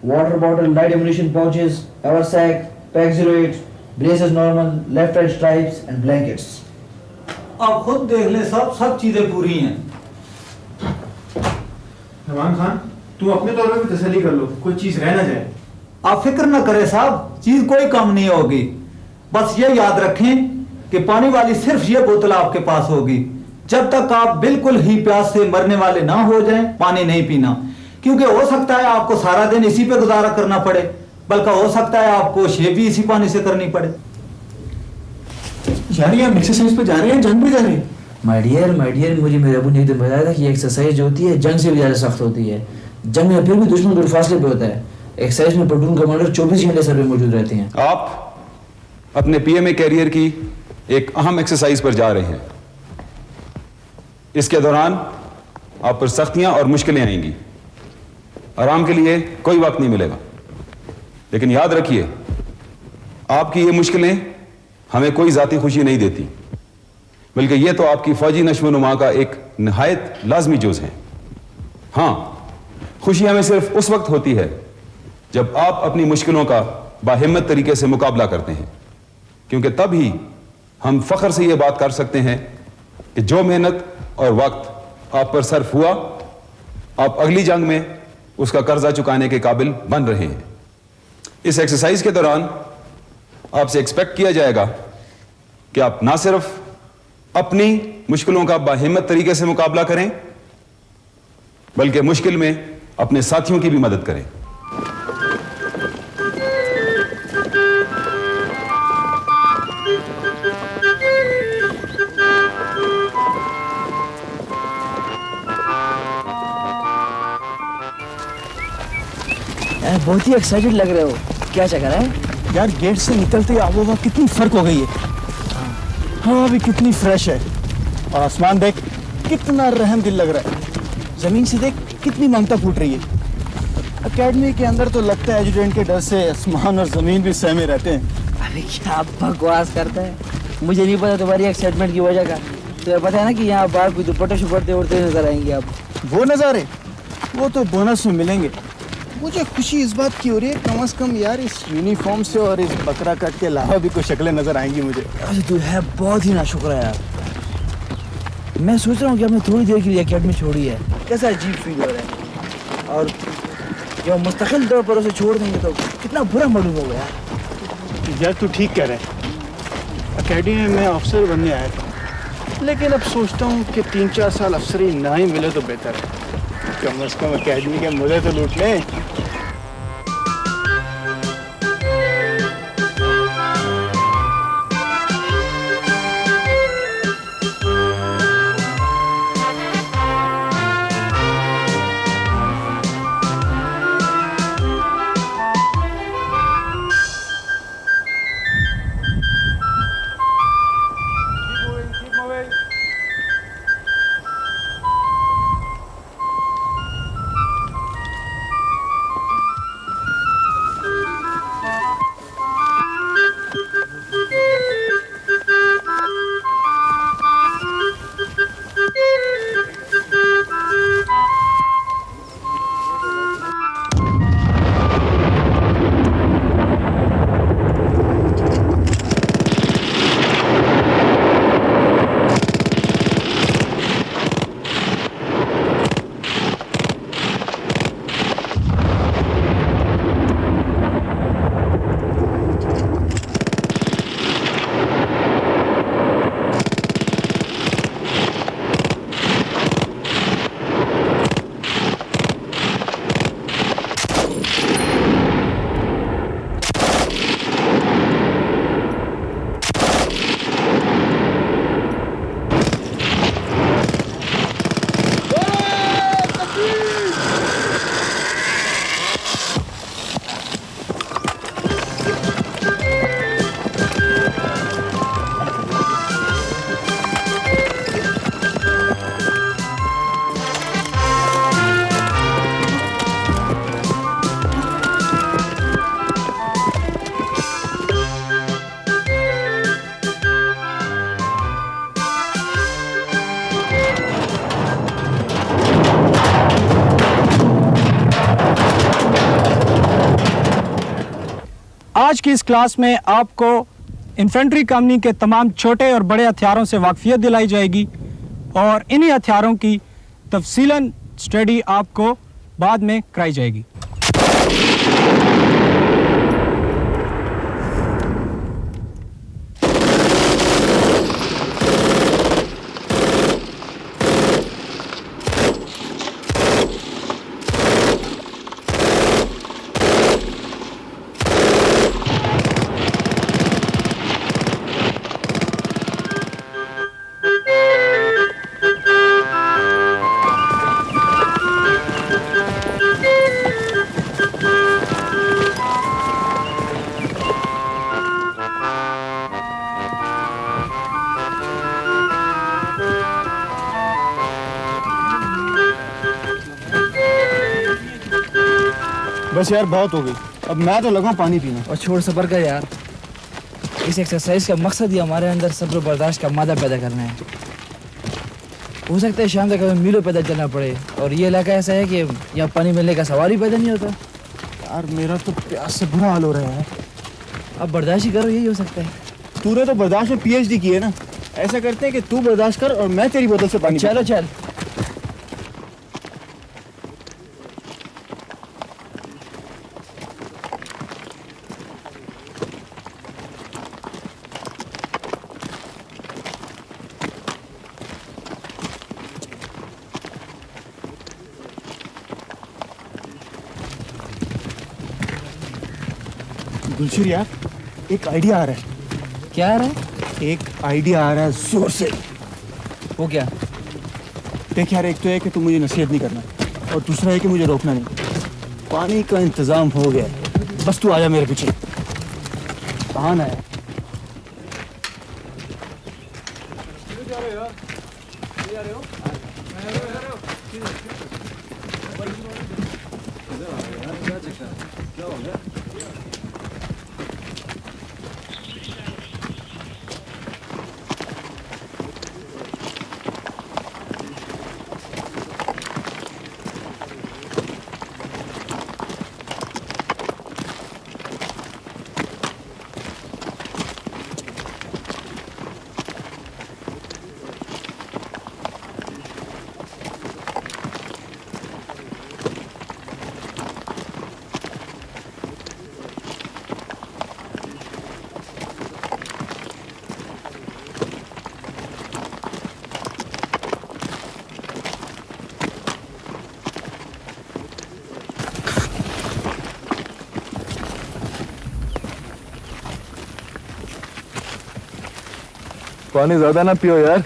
water bottle, light ammunition pouches, haversack, pack 08, braces normal, left right stripes and blankets. आप खुद देख ले साहब, सब चीजें पूरी हैं। इमरान खान, तू अपने तौर पे भी तसल्ली कर लो, कोई चीज रह ना जाए। आप फिक्र ना करें साहब, चीज कोई कम नहीं होगी। बस ये याद रखें कि पानी वाली सिर्फ ये बोतल आपके पास होगी। जब तक आप बिल्कुल ही प्यास से मरने वाले ना हो जाएं, पानी नहीं पीना, क्योंकि हो सकता है आपको सारा दिन इसी पे गुजारा करना पड़े, बल्कि हो सकता है आपको शेव भी इसी पानी से करनी पड़े। यार ये हम एक्सरसाइज पे जा रहे हैं, जंग भी जा रहे हैं। माय डियर, मुझे मेरे अबू ने एक दिन बताया था कि एक्सरसाइज जो होती है जंग से भी ज़्यादा सख्त होती है। जंग में फिर भी दुश्मन दूर फासले पे होता है। एक्सरसाइज में प्लेटून कमांडर 24 घंटे सर पे मौजूद रहते हैं। आप अपने पीएमए कैरियर की एक अहम एक्सरसाइज पर जा रहे हैं। इसके दौरान आप पर सख्तियां और मुश्किलें आएंगी। आराम के लिए कोई वक्त नहीं मिलेगा, लेकिन याद रखिए आपकी ये मुश्किलें हमें कोई जाती खुशी नहीं देती, बल्कि ये तो आपकी फौजी नश्व-ओ-नुमा का एक निहायत लाजमी जुज़ है। हां, खुशी हमें सिर्फ उस वक्त होती है जब आप अपनी मुश्किलों का बाहिम्मत तरीके से मुकाबला करते हैं, क्योंकि तब ही हम फख्र से यह बात कर सकते हैं कि जो मेहनत और वक्त आप पर सर्फ हुआ, आप अगली जंग में उसका कर्जा चुकाने के काबिल बन रहे हैं। इस एक्सरसाइज के दौरान आपसे एक्सपेक्ट किया जाएगा कि आप ना सिर्फ अपनी मुश्किलों का बाहिम्मत तरीके से मुकाबला करें, बल्कि मुश्किल में अपने साथियों की भी मदद करें। बहुत ही एक्साइटेड लग रहे हो, क्या चक्कर है? यार गेट से निकलते ही आबोहवा कितनी फर्क हो गई है। हवा भी कितनी फ्रेश है और आसमान देख कितना रहम दिल लग रहा है। जमीन से देख कितनी ममता फूट रही है। एकेडमी के अंदर तो लगता है एजुडेंट के डर से आसमान और जमीन भी सहमे रहते हैं। अरे क्या बकवास करता है, मुझे नहीं पता तुम्हारी एक्साइटमेंट की वजह का। तो पता है ना कि यहाँ बाहर कोई दुपट्टे शुपट्टे उड़ते नजर आएंगे। आप वो नज़ारे वो तो बोनस में मिलेंगे। मुझे खुशी इस बात की हो रही है, कम से कम यार इस यूनिफॉर्म से और इस बकरा कट के अलावा भी कुछ शक्लें नजर आएंगी मुझे। अरे तू है बहुत ही नाशुक्र है यार। मैं सोच रहा हूँ कि हमने थोड़ी देर के लिए एकेडमी छोड़ी है, कैसा अजीब फील हो रहा है। और जब मुस्तकिल तौर पर उसे छोड़ देंगे तो कितना बुरा मालूम होगा यार। यार तू ठीक कह रहा है। एकेडमी में मैं अफसर बनने आया था, लेकिन अब सोचता हूँ कि 3-4 साल अफसरी ना ही मिले तो बेहतर है। कम से कम एकेडमी के मुझे तो लूट लें। आज की इस क्लास में आपको इन्फेंट्री कंपनी के तमाम छोटे और बड़े हथियारों से वाकफियत दिलाई जाएगी और इन्हीं हथियारों की तफसीलन स्टडी आपको बाद में कराई जाएगी। बस यार बहुत हो गई, अब मैं तो लगा पानी पीने। और छोड़ सब्र कर यार, इस एक्सरसाइज का मकसद ही हमारे अंदर सब्र बर्दाश्त का मादा पैदा करना है। हो सकता है शाम तक हमें मीलों पैदल चलना पड़े और ये इलाका ऐसा है कि यहाँ पानी मिलने का सवाल ही पैदा नहीं होता। यार मेरा तो प्यास से बुरा हाल हो रहा है। अब बर्दाश्त ही करो, यही हो सकता है। तूने तो बर्दाश्त में PhD की है ना, ऐसा करते हैं कि तू बर्दाश्त कर और मैं तेरी बोतल से पानी चलो चल। गुलशीर यार, एक आइडिया आ रहा है। क्या आ रहा है? एक आइडिया आ रहा है जोर से। वो क्या? देख यार, एक तो है कि तू मुझे नसीहत नहीं करना और दूसरा है कि मुझे रोकना नहीं। पानी का इंतजाम हो गया है, बस तू आजा मेरे पीछे। कहाँ ना है? पानी ज्यादा ना पियो यार,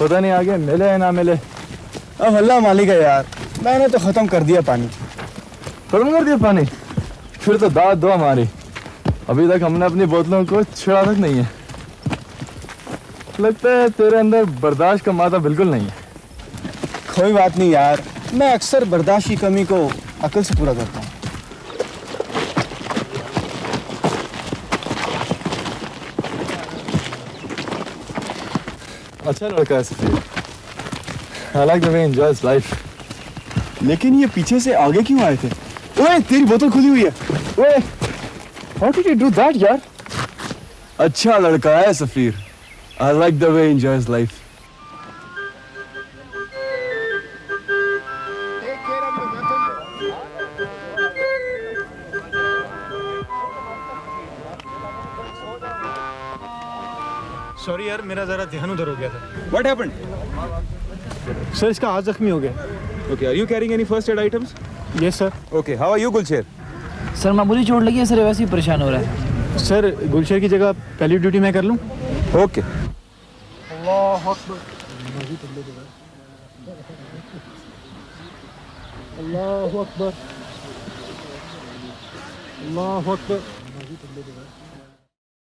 पता नहीं आगे मिले या ना मिले। अब अल्लाह मालिक है यार, मैंने तो खत्म कर दिया पानी। खत्म कर दिया पानी? फिर तो दाद दो हमारी, अभी तक हमने अपनी बोतलों को छिड़ा तक नहीं है। लगता है तेरे अंदर बर्दाश्त का मादा बिल्कुल नहीं है। कोई बात नहीं यार, मैं अक्सर बर्दाश्त की कमी को अकल से पूरा करता हूँ। अच्छा लड़का है सफीर, I like the way he enjoys life। लेकिन ये पीछे से आगे क्यों आए थे? ओए, तेरी बोतल खुली हुई है। ओए, How did you do that यार? अच्छा लड़का है सफीर, I like the way he enjoys life। Sorry यार, मेरा जरा ध्यान उधर हो गया था। What happened? सर, इसका हाथ जख्मी हो गया। Okay, are you carrying any first aid items? Yes sir. Okay, how are you, Gulsher? Sir मामूली चोट लगी है सर, वैसे ही परेशान हो रहा है। सर, गुलशर की जगह पहली ड्यूटी मैं कर लूँ? Okay. अल्लाह अकबर, अल्लाह अकबर, अल्लाह अकबर।